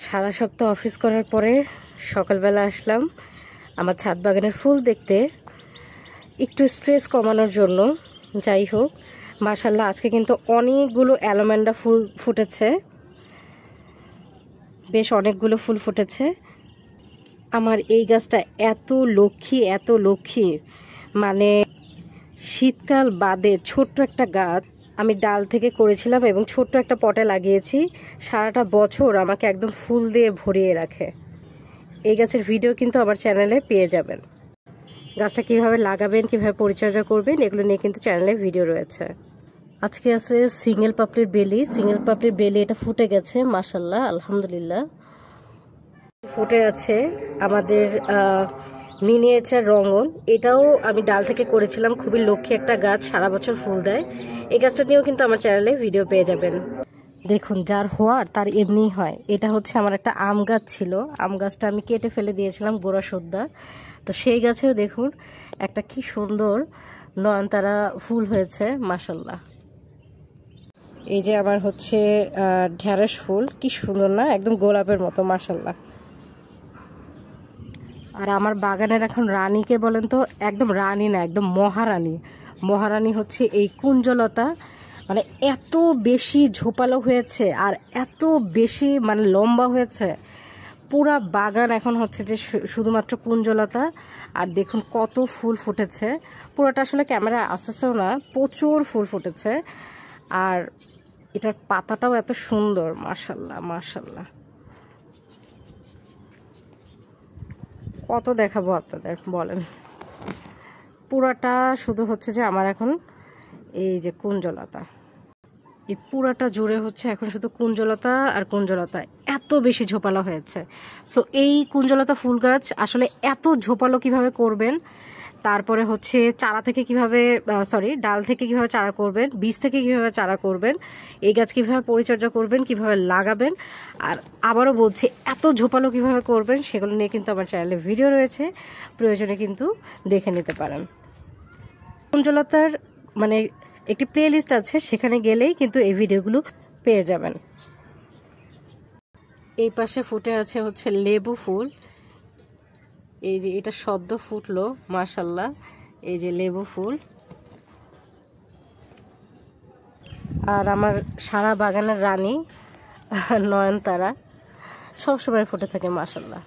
সারা সপ্তাহ অফিস করার পরে সকালবেলা আসলাম আমার ছাদ বাগানের ফুল দেখতে, একটু স্ট্রেস কমানোর জন্য। যাই হোক, মাশাআল্লাহ আজকে কিন্তু অনেকগুলো অ্যালোমেন্ডা ফুল ফুটেছে, বেশ অনেকগুলো ফুল ফুটেছে। আমার এই গাছটা এত লক্ষ্মী, মানে শীতকাল বাদে ছোট্ট একটা গাছ আমি ডাল থেকে করেছিলাম এবং ছোট্ট একটা পটে লাগিয়েছি। সারাটা বছর আমাকে একদম ফুল দিয়ে ভরিয়ে রাখে। এই গাছের ভিডিও কিন্তু আমার চ্যানেলে পেয়ে যাবেন। গাছটা কিভাবে লাগাবেন, কিভাবে পরিচর্যা করবেন, এগুলো নিয়ে কিন্তু চ্যানেলে ভিডিও রয়েছে। আজকে আছে সিঙ্গেল পাপড়ির বেলি, এটা ফুটে গেছে মাশাআল্লাহ, আলহামদুলিল্লাহ। ফুটে আছে আমাদের মিনিয়েচার রঙন, এটাও আমি ডাল থেকে করেছিলাম। খুবই লক্ষ্মী একটা গাছ, সারা বছর ফুল দেয়। এই গাছটা নিয়েও কিন্তু আমার চ্যানেলে ভিডিও পেয়ে যাবেন। দেখুন, যার হওয়ার তার এমনিই হয়। এটা হচ্ছে আমার একটা আম গাছ ছিল, আম গাছটা আমি কেটে ফেলে দিয়েছিলাম গোড়া সদ্যা। তো সেই গাছেও দেখুন একটা কি সুন্দর নয়নতারা ফুল হয়েছে মাশাআল্লাহ। এই যে আমার হচ্ছে ঢেঁড়স ফুল, কি সুন্দর না, একদম গোলাপের মতো মাশাআল্লাহ। আর আমার বাগানের এখন রানীকে বলেন তো, একদম রানী না, একদম মহারানী হচ্ছে এই কুঞ্জলতা। মানে এত বেশি ঝোপালো হয়েছে আর এত বেশি মানে লম্বা হয়েছে, পুরা বাগান এখন হচ্ছে যে শুধুমাত্র কুঞ্জলতা। আর দেখুন কত ফুল ফুটেছে, পুরোটা আসলে ক্যামেরায় আসতেছেও না, প্রচুর ফুল ফুটেছে। আর এটার পাতাটাও এত সুন্দর মাশাআল্লাহ। কত দেখাবো আপনাদের বলেন, পুরাটা শুধু হচ্ছে যে আমার এখন এই যে কুঞ্জলতা, এই পুরাটা জুড়ে হচ্ছে এখন শুধু কুঞ্জলতা, এত বেশি ঝোপালো হয়েছে। সো এই কুঞ্জলতা ফুল গাছ আসলে এত ঝোপালো কিভাবে করবেন, তারপরে হচ্ছে ডাল থেকে কিভাবে চারা করবেন, বীজ থেকে কিভাবে চারা করবেন, এই গাছ কিভাবে পরিচর্যা করবেন, কিভাবে লাগাবেন, আর আবারও বলছি এত ঝোপালো কিভাবে করবেন, সেগুলো নিয়ে কিন্তু আমার চ্যানেলে ভিডিও রয়েছে, প্রয়োজনে কিন্তু দেখে নিতে পারেন। কুঞ্জলতার মানে একটি প্লে লিস্ট আছে, সেখানে গেলেই কিন্তু এই ভিডিওগুলো পেয়ে যাবেন। এই পাশে ফুটে আছে হচ্ছে লেবু ফুল, এই যে এটা সদ্য ফুটলো মাশাআল্লাহ, এই যে লেবু ফুল। আর আমার সারা বাগানের রানী নয়নতারা সবসময় ফুটে থাকে মাশাআল্লাহ।